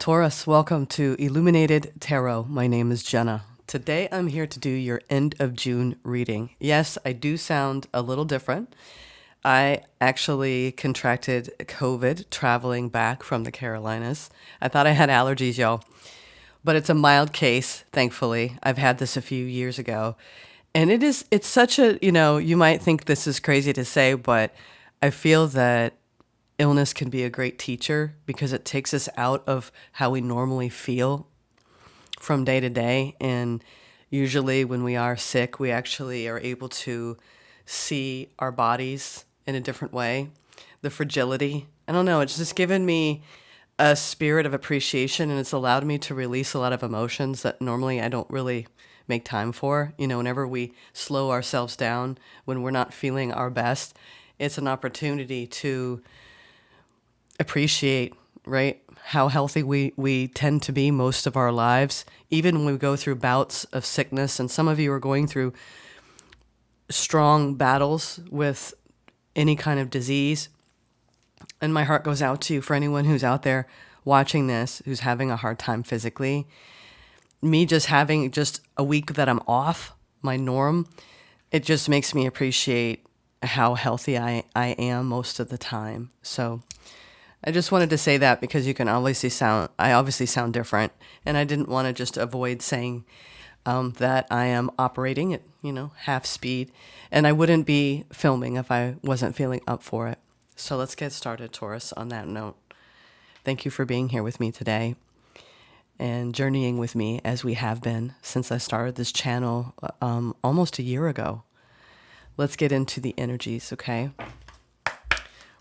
Taurus, welcome to Illuminated Tarot. My name is Jenna. Today I'm here to do your end of June reading. Yes, I do sound a little different. I actually contracted COVID traveling back from the Carolinas. I thought I had allergies, y'all, but it's a mild case, thankfully. I've had this a few years ago. And it's such a, you might think this is crazy to say, but I feel that illness can be a great teacher because it takes us out of how we normally feel from day to day. And usually when we are sick, we actually are able to see our bodies in a different way. The fragility. I don't know. It's just given me a spirit of appreciation, and it's allowed me to release a lot of emotions that normally I don't really make time for. Whenever we slow ourselves down, when we're not feeling our best, it's an opportunity to appreciate, right, how healthy we tend to be most of our lives, even when we go through bouts of sickness. And some of you are going through strong battles with any kind of disease. And my heart goes out to you for anyone who's out there watching this, who's having a hard time physically. Me just having just a week that I'm off my norm, it just makes me appreciate how healthy I am most of the time. So I just wanted to say that because I obviously sound different, and I didn't want to just avoid saying that I am operating at, half speed, and I wouldn't be filming if I wasn't feeling up for it. So let's get started, Taurus, on that note. Thank you for being here with me today and journeying with me as we have been since I started this channel almost a year ago. Let's get into the energies, okay?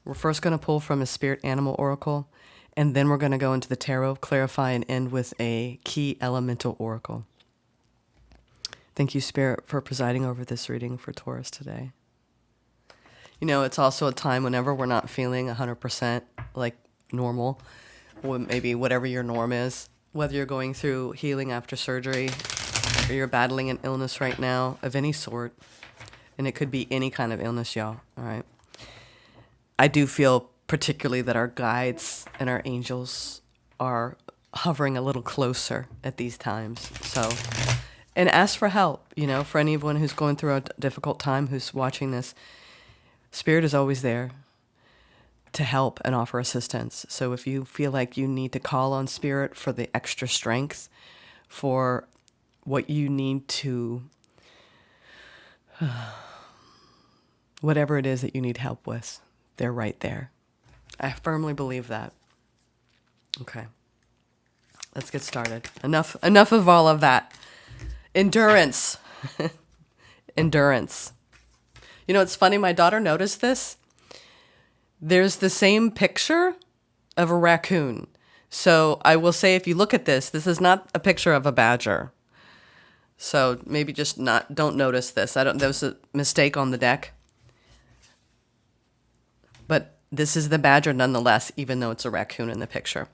We're first going to pull from a spirit animal oracle, and then we're going to go into the tarot, clarify, and end with a key elemental oracle. Thank you, Spirit, for presiding over this reading for Taurus today. It's also a time whenever we're not feeling 100% like normal, or maybe whatever your norm is, whether you're going through healing after surgery or you're battling an illness right now of any sort, and it could be any kind of illness, y'all, all right? I do feel particularly that our guides and our angels are hovering a little closer at these times. So, and ask for help, for anyone who's going through a difficult time, who's watching this. Spirit is always there to help and offer assistance. So if you feel like you need to call on Spirit for the extra strength, for what you need to, whatever it is that you need help with, they're right there. I firmly believe that. Okay. Let's get started. Enough of all of that. Endurance. Endurance. It's funny, my daughter noticed this. There's the same picture of a raccoon. So I will say, if you look at this is not a picture of a badger. So maybe don't notice this. There was a mistake on the deck. But this is the badger nonetheless, even though it's a raccoon in the picture.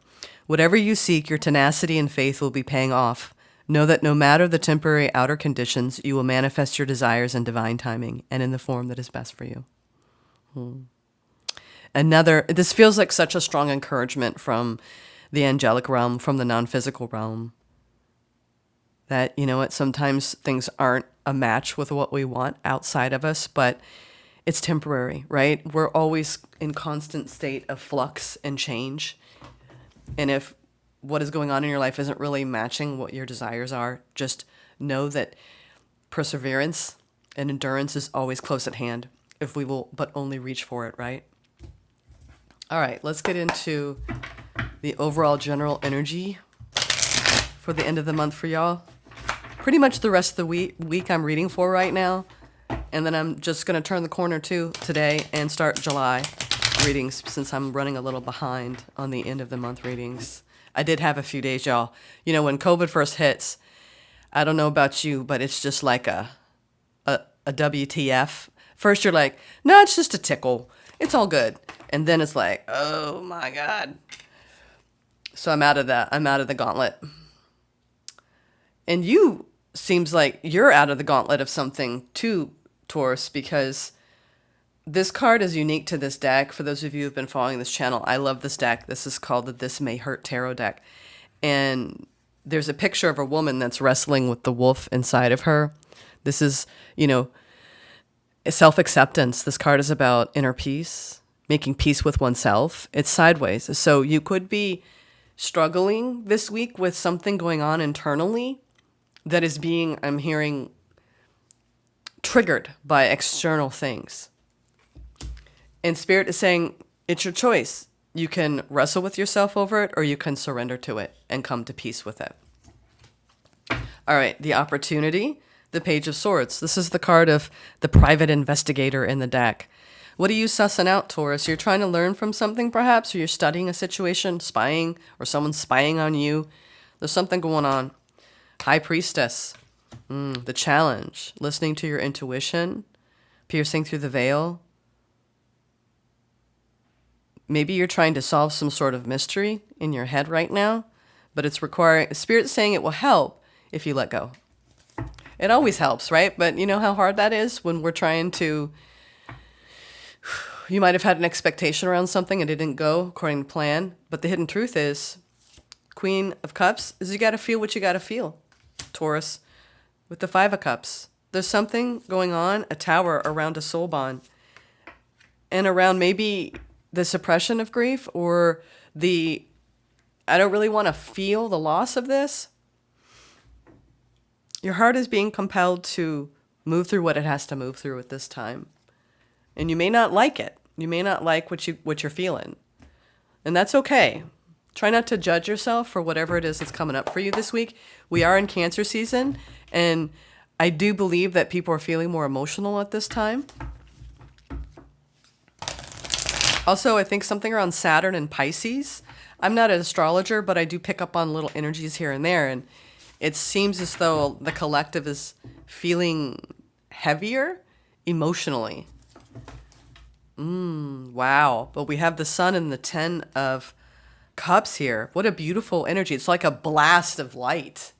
Whatever you seek, your tenacity and faith will be paying off. Know that no matter the temporary outer conditions, you will manifest your desires in divine timing and in the form that is best for you. This feels like such a strong encouragement from the angelic realm, from the non-physical realm. That, sometimes things aren't a match with what we want outside of us, but it's temporary, right? We're always in constant state of flux and change. And if what is going on in your life isn't really matching what your desires are, just know that perseverance and endurance is always close at hand if we will but only reach for it, right? All right, let's get into the overall general energy for the end of the month for y'all. Pretty much the rest of the week I'm reading for right now. And then I'm just going to turn the corner to today and start July readings, since I'm running a little behind on the end of the month readings. I did have a few days, y'all. When COVID first hits, I don't know about you, but it's just like a WTF. First you're like, no, it's just a tickle. It's all good. And then it's like, oh my God. So I'm out of the gauntlet. And you seems like you're out of the gauntlet of something too, Taurus, because this card is unique to this deck. For those of you who've been following this channel, I love this deck. This is called the This May Hurt Tarot deck. And there's a picture of a woman that's wrestling with the wolf inside of her. This is, self-acceptance. This card is about inner peace, making peace with oneself. It's sideways. So you could be struggling this week with something going on internally that is being, I'm hearing, triggered by external things. And Spirit is saying, it's your choice. You can wrestle with yourself over it, or you can surrender to it and come to peace with it. All right, the opportunity, the Page of Swords. This is the card of the private investigator in the deck. What are you sussing out, Taurus? You're trying to learn from something, perhaps, or you're studying a situation, spying, or someone's spying on you. There's something going on. High Priestess, the challenge, listening to your intuition, piercing through the veil. Maybe you're trying to solve some sort of mystery in your head right now, but it's requiring, Spirit's saying it will help if you let go. It always helps, right? But you know how hard that is when we're trying to, you might have had an expectation around something and it didn't go according to plan. But the hidden truth is, Queen of Cups, is you got to feel what you got to feel, Taurus. With the Five of Cups, there's something going on, a tower around a soul bond, and around maybe the suppression of grief, or the, I don't really want to feel the loss of this. Your heart is being compelled to move through what it has to move through at this time. And you may not like it. You may not like what you're feeling. And that's okay. Try not to judge yourself for whatever it is that's coming up for you this week. We are in Cancer season, and I do believe that people are feeling more emotional at this time. Also, I think something around Saturn and Pisces. I'm not an astrologer, but I do pick up on little energies here and there. And it seems as though the collective is feeling heavier emotionally. Wow. But we have the Sun and the Ten of Cups here. What a beautiful energy. It's like a blast of light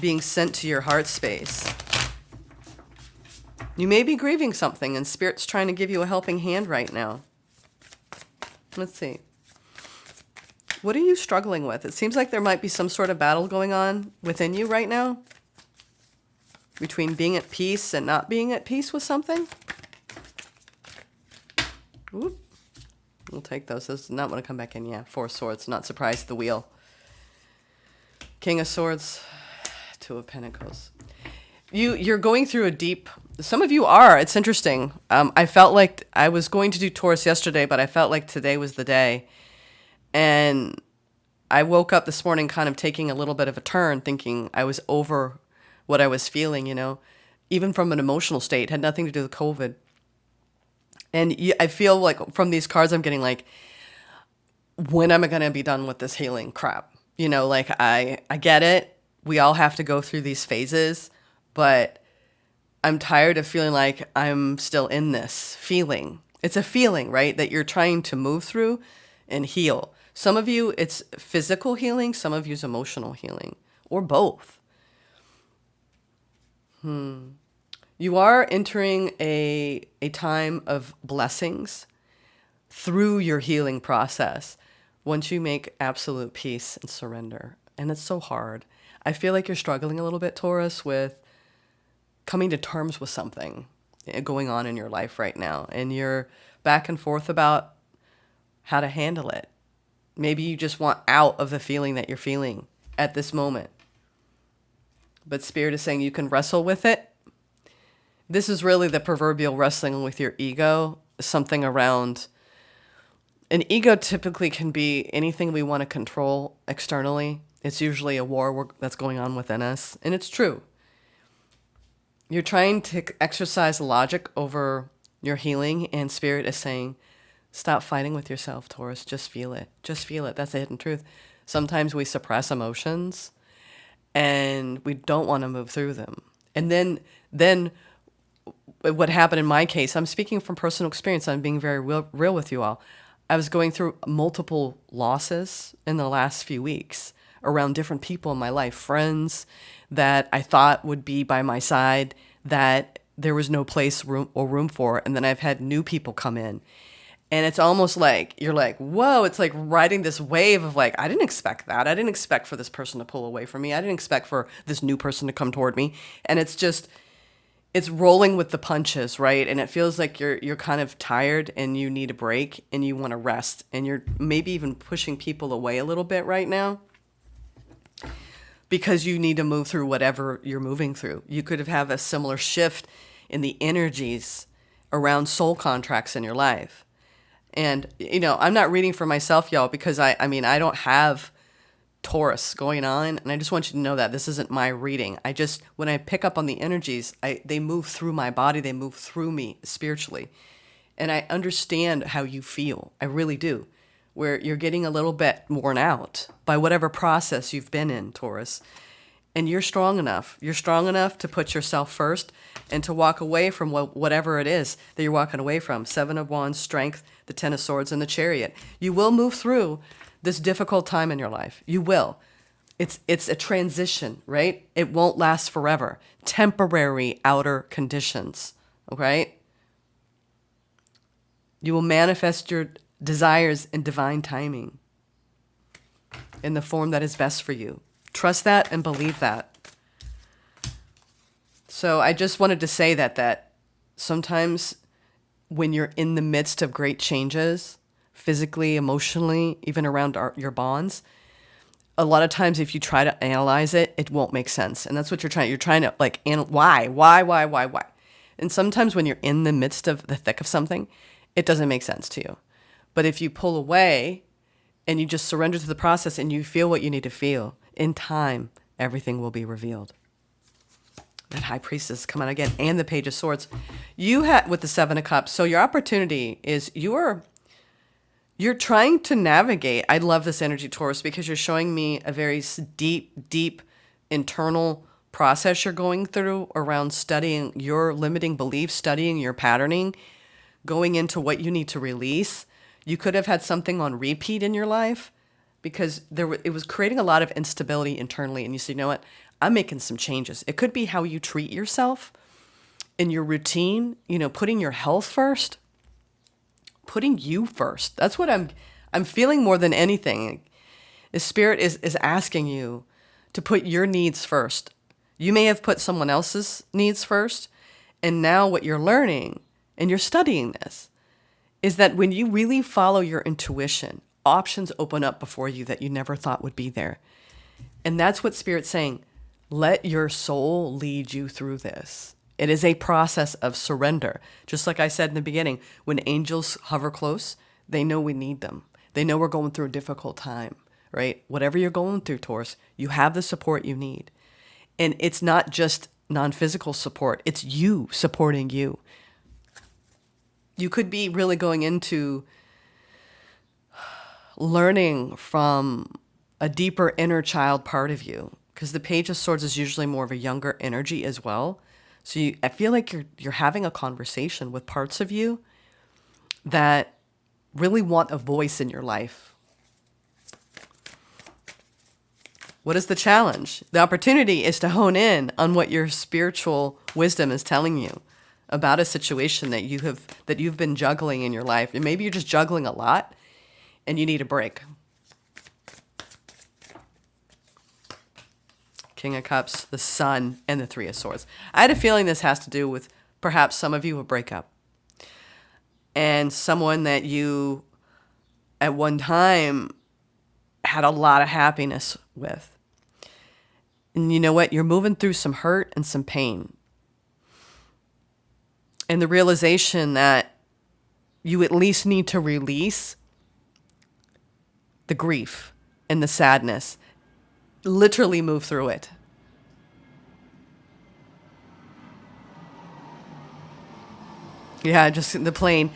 being sent to your heart space. You may be grieving something, and Spirit's trying to give you a helping hand right now. Let's see. What are you struggling with? It seems like there might be some sort of battle going on within you right now, between being at peace and not being at peace with something. Oop. We'll take those. Those do not want to come back in. Yeah, Four of Swords. Not surprised. The Wheel. King of Swords. Two of Pentacles. You're going through a deep... Some of you are. It's interesting. I felt like I was going to do Taurus yesterday, but I felt like today was the day. And I woke up this morning kind of taking a little bit of a turn, thinking I was over what I was feeling, even from an emotional state. It had nothing to do with COVID. And I feel like from these cards I'm getting like, when am I going to be done with this healing crap? I get it. We all have to go through these phases, but I'm tired of feeling like I'm still in this feeling. It's a feeling, right, that you're trying to move through and heal. Some of you, it's physical healing. Some of you, it's emotional healing, or both. You are entering a time of blessings through your healing process once you make absolute peace and surrender. And it's so hard. I feel like you're struggling a little bit, Taurus, with coming to terms with something going on in your life right now. And you're back and forth about how to handle it. Maybe you just want out of the feeling that you're feeling at this moment. But Spirit is saying you can wrestle with it. This is really the proverbial wrestling with your ego, something around... An ego typically can be anything we want to control externally. It's usually a war that's going on within us. And it's true. You're trying to exercise logic over your healing, and Spirit is saying, stop fighting with yourself, Taurus. Just feel it. Just feel it. That's the hidden truth. Sometimes we suppress emotions, and we don't want to move through them. And then what happened in my case, I'm speaking from personal experience. I'm being very real with you all. I was going through multiple losses in the last few weeks around different people in my life, friends that I thought would be by my side that there was no room for. And then I've had new people come in. And it's almost like you're like, whoa, it's like riding this wave of like, I didn't expect that. I didn't expect for this person to pull away from me. I didn't expect for this new person to come toward me. And it's just, it's rolling with the punches, right? And it feels like you're kind of tired and you need a break and you want to rest. And you're maybe even pushing people away a little bit right now because you need to move through whatever you're moving through. You could have a similar shift in the energies around soul contracts in your life. And, you know, I'm not reading for myself, y'all, because I mean, I don't have Taurus going on. And I just want you to know that this isn't my reading. When I pick up on the energies, they move through my body. They move through me spiritually. And I understand how you feel. I really do. Where you're getting a little bit worn out by whatever process you've been in, Taurus. And you're strong enough. You're strong enough to put yourself first and to walk away from whatever it is that you're walking away from. 7 of Wands, Strength, the 10 of Swords, and the Chariot. You will move through this difficult time in your life. You will. It's a transition, right? It won't last forever. Temporary outer conditions, okay? You will manifest your desires in divine timing in the form that is best for you. Trust that and believe that. So I just wanted to say that sometimes when you're in the midst of great changes, physically, emotionally, even around your bonds, a lot of times if you try to analyze it, it won't make sense. And that's what you're trying to like, why? And sometimes when you're in the midst of the thick of something, it doesn't make sense to you. But if you pull away and you just surrender to the process and you feel what you need to feel, in time, everything will be revealed. That High Priestess come out again, and the Page of Swords. You had with the 7 of Cups. So your opportunity is you're trying to navigate. I love this energy, Taurus, because you're showing me a very deep internal process you're going through around studying your limiting beliefs, studying your patterning, going into what you need to release. You could have had something on repeat in your life because it was creating a lot of instability internally. And you say, you know what? I'm making some changes. It could be how you treat yourself in your routine, you know, putting your health first, putting you first. That's what I'm feeling more than anything. The Spirit is asking you to put your needs first. You may have put someone else's needs first. And now what you're learning, and you're studying this, is that when you really follow your intuition, options open up before you that you never thought would be there. And that's what Spirit's saying. Let your soul lead you through this. It is a process of surrender. Just like I said in the beginning, when angels hover close, they know we need them. They know we're going through a difficult time, right? Whatever you're going through, Taurus, you have the support you need. And it's not just non-physical support. It's you supporting you. You could be really going into learning from a deeper inner child part of you, because the Page of Swords is usually more of a younger energy as well. So I feel like you're having a conversation with parts of you that really want a voice in your life. What is the challenge? The opportunity is to hone in on what your spiritual wisdom is telling you about a situation that you've been juggling in your life. And maybe you're just juggling a lot and you need a break. King of Cups, the Sun, and the 3 of Swords. I had a feeling this has to do with perhaps some of you a breakup. And someone that you at one time had a lot of happiness with. And you know what? You're moving through some hurt and some pain. And the realization that you at least need to release the grief and the sadness. Literally move through it. Yeah, just the plane.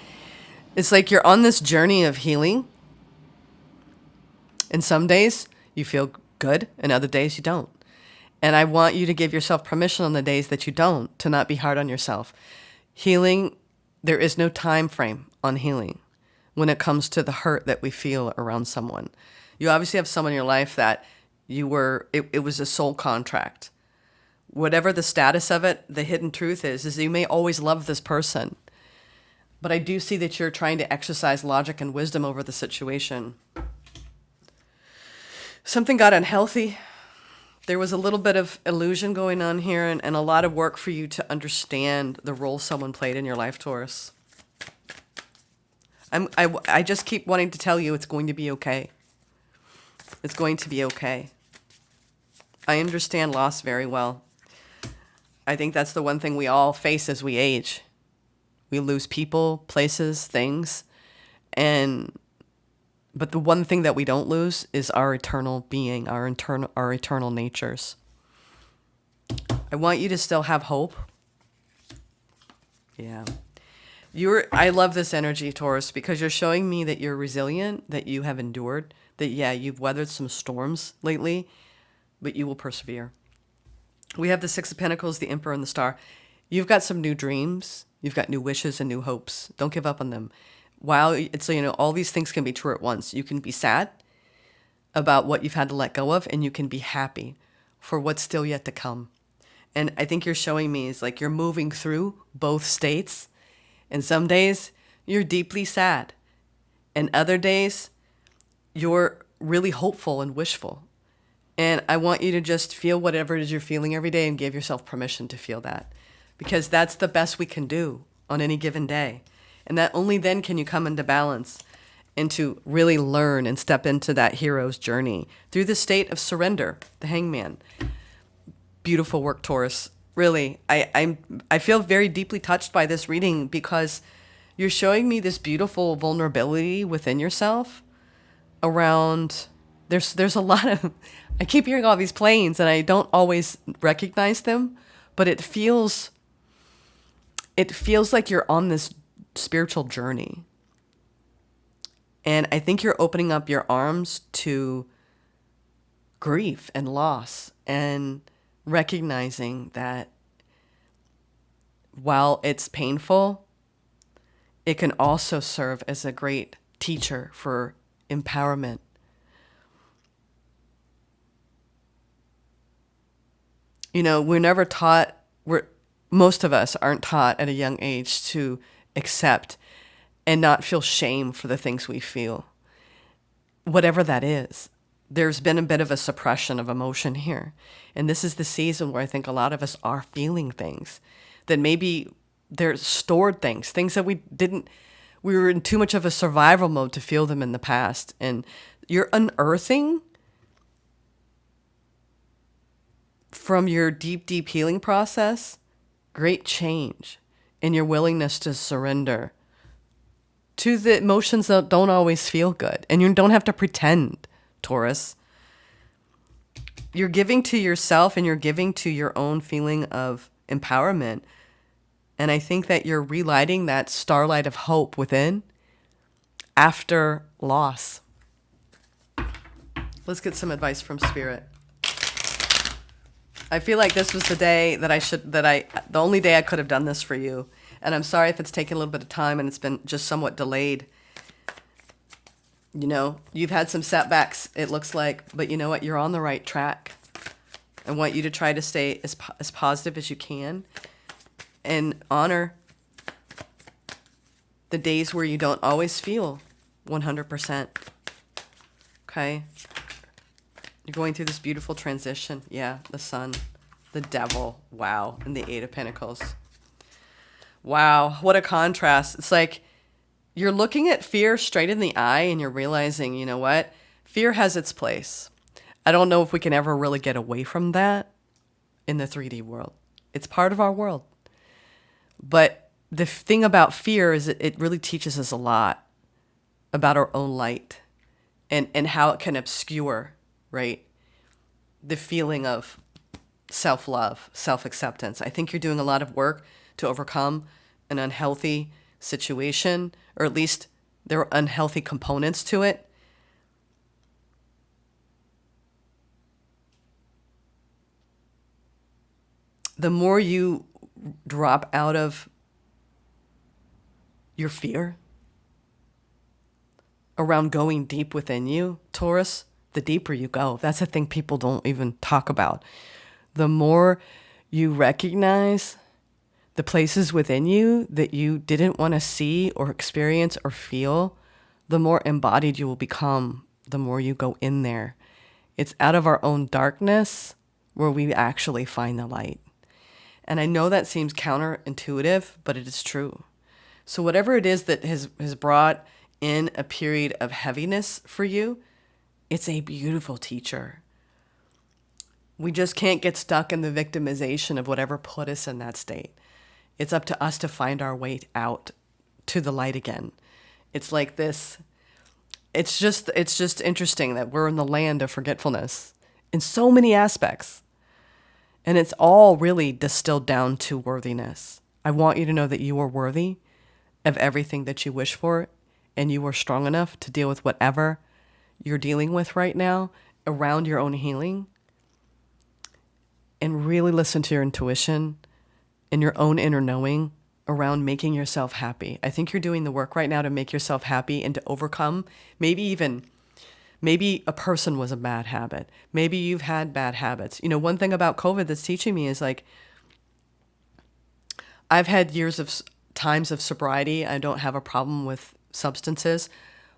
It's like you're on this journey of healing. And some days you feel good and other days you don't. And I want you to give yourself permission on the days that you don't to not be hard on yourself. Healing, there is no time frame on healing when it comes to the hurt that we feel around someone. You obviously have someone in your life that it was a soul contract. Whatever the status of it, the hidden truth is you may always love this person, But I do see that you're trying to exercise logic and wisdom over the situation. Something got unhealthy. There was a little bit of illusion going on here, and a lot of work for you to understand the role someone played in your life, Taurus. I just keep wanting to tell you it's going to be okay. It's going to be okay. I understand loss very well. I think that's the one thing we all face as we age. We lose people, places, things, but the one thing that we don't lose is our eternal being, our eternal natures. I want you to still have hope. Yeah. I love this energy, Taurus, because you're showing me that you're resilient, that you have endured, that, yeah, you've weathered some storms lately, but you will persevere. We have the Six of Pentacles, the Emperor, and the Star. You've got some new dreams. You've got new wishes and new hopes. Don't give up on them. While it's, all these things can be true at once. You can be sad about what you've had to let go of, and you can be happy for what's still yet to come. And I think you're showing me is like you're moving through both states. And some days you're deeply sad. And other days you're really hopeful and wishful. And I want you to just feel whatever it is you're feeling every day and give yourself permission to feel that. Because that's the best we can do on any given day. And that only then can you come into balance and to really learn and step into that hero's journey through the state of surrender, the Hangman. Beautiful work, Taurus. Really, I feel very deeply touched by this reading because you're showing me this beautiful vulnerability within yourself around, there's a lot of, I keep hearing all these planes and I don't always recognize them, but it feels like you're on this spiritual journey. And I think you're opening up your arms to grief and loss and recognizing that while it's painful, it can also serve as a great teacher for empowerment. We're never taught, most of us aren't taught at a young age to accept and not feel shame for the things we feel, whatever that is. There's been a bit of a suppression of emotion here. And this is the season where I think a lot of us are feeling things that maybe they're stored things that we were in too much of a survival mode to feel them in the past. And you're unearthing from your deep, deep healing process, great change in your willingness to surrender to the emotions that don't always feel good. And you don't have to pretend, Taurus. You're giving to yourself and you're giving to your own feeling of empowerment. And I think that you're relighting that starlight of hope within after loss. Let's get some advice from Spirit. I feel like this was the day the only day I could have done this for you. And I'm sorry if it's taken a little bit of time and it's been just somewhat delayed. You've had some setbacks, it looks like, but you know what? You're on the right track. I want you to try to stay as positive as you can and honor the days where you don't always feel 100%. Okay? You're going through this beautiful transition. Yeah, the Sun, the Devil, wow, and the Eight of Pentacles. Wow, what a contrast. It's like you're looking at fear straight in the eye and you're realizing, you know what? Fear has its place. I don't know if we can ever really get away from that in the 3D world. It's part of our world. But the thing about fear is it really teaches us a lot about our own light and how it can obscure, right, the feeling of self-love, self-acceptance. I think you're doing a lot of work to overcome an unhealthy situation, or at least there are unhealthy components to it. The more you drop out of your fear around going deep within you, Taurus, the deeper you go. That's the thing people don't even talk about. The more you recognize the places within you that you didn't want to see or experience or feel, the more embodied you will become, the more you go in there. It's out of our own darkness where we actually find the light. And I know that seems counterintuitive, but it is true. So whatever it is that has brought in a period of heaviness for you, it's a beautiful teacher. We just can't get stuck in the victimization of whatever put us in that state. It's up to us to find our way out to the light again. It's like this. It's just interesting that we're in the land of forgetfulness in so many aspects. And it's all really distilled down to worthiness. I want you to know that you are worthy of everything that you wish for, and you are strong enough to deal with whatever you're dealing with right now around your own healing. And really listen to your intuition and your own inner knowing around making yourself happy. I think you're doing the work right now to make yourself happy and to overcome maybe a person was a bad habit. Maybe you've had bad habits. You know, one thing about COVID that's teaching me is like, I've had years of times of sobriety. I don't have a problem with substances,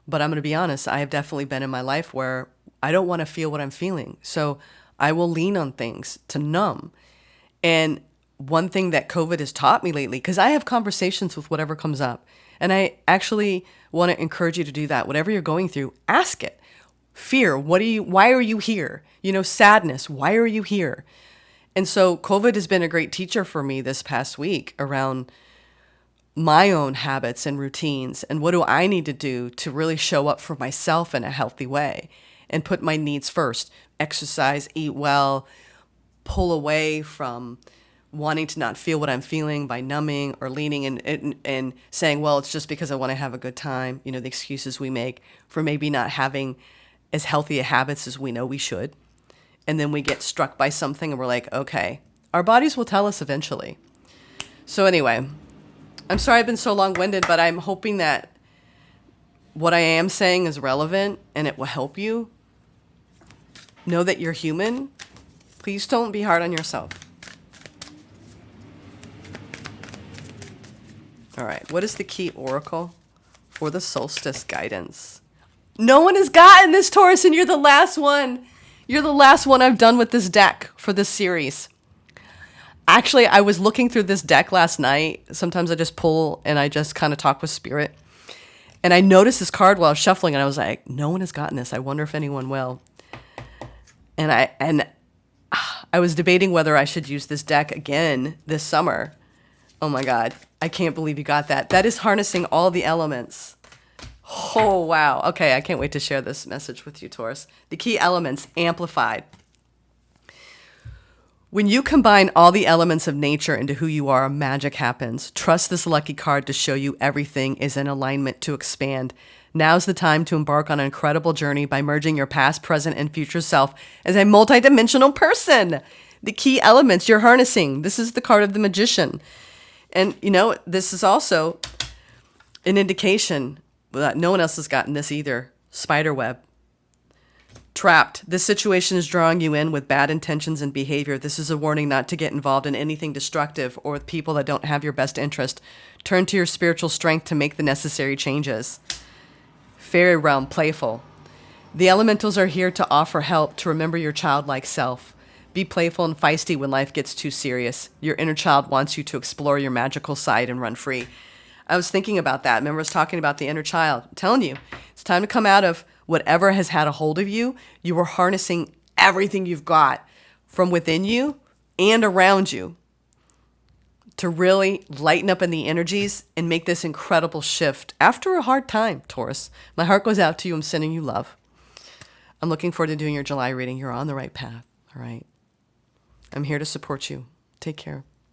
but I'm going to be honest. I have definitely been in my life where I don't want to feel what I'm feeling. So I will lean on things to numb. And one thing that COVID has taught me lately, because I have conversations with whatever comes up, and I actually want to encourage you to do that. Whatever you're going through, ask it. Fear, why are you here? You know, sadness, why are you here? And so COVID has been a great teacher for me this past week around my own habits and routines, and what do I need to do to really show up for myself in a healthy way and put my needs first. Exercise, eat well, pull away from wanting to not feel what I'm feeling by numbing or leaning and saying, well, it's just because I want to have a good time. You know, the excuses we make for maybe not having as healthy a habits as we know we should. And then we get struck by something and we're like, okay, our bodies will tell us eventually. So anyway, I'm sorry I've been so long-winded, but I'm hoping that what I am saying is relevant and it will help you. Know that you're human. Please don't be hard on yourself. All right, what is the key oracle for the solstice guidance? No one has gotten this, Taurus, and you're the last one. You're the last one I've done with this deck for this series. Actually, I was looking through this deck last night. Sometimes I just pull and I just kind of talk with spirit. And I noticed this card while I was shuffling, and I was like, no one has gotten this. I wonder if anyone will. And I was debating whether I should use this deck again this summer. Oh my God, I can't believe you got that. That is harnessing all the elements. Oh, wow. Okay, I can't wait to share this message with you, Taurus. The key elements amplified. When you combine all the elements of nature into who you are, magic happens. Trust this lucky card to show you everything is in alignment to expand. Now's the time to embark on an incredible journey by merging your past, present, and future self as a multidimensional person. The key elements you're harnessing. This is the card of the magician. And, you know, this is also an indication that no one else has gotten this either. Spiderweb. Trapped. This situation is drawing you in with bad intentions and behavior. This is a warning not to get involved in anything destructive or with people that don't have your best interest. Turn to your spiritual strength to make the necessary changes. Fairy realm, playful. The elementals are here to offer help to remember your childlike self. Be playful and feisty when life gets too serious. Your inner child wants you to explore your magical side and run free. I was thinking about that. Remember I was talking about the inner child. I'm telling you, it's time to come out of whatever has had a hold of you. You are harnessing everything you've got from within you and around you to really lighten up in the energies and make this incredible shift after a hard time, Taurus. My heart goes out to you. I'm sending you love. I'm looking forward to doing your July reading. You're on the right path. All right. I'm here to support you. Take care.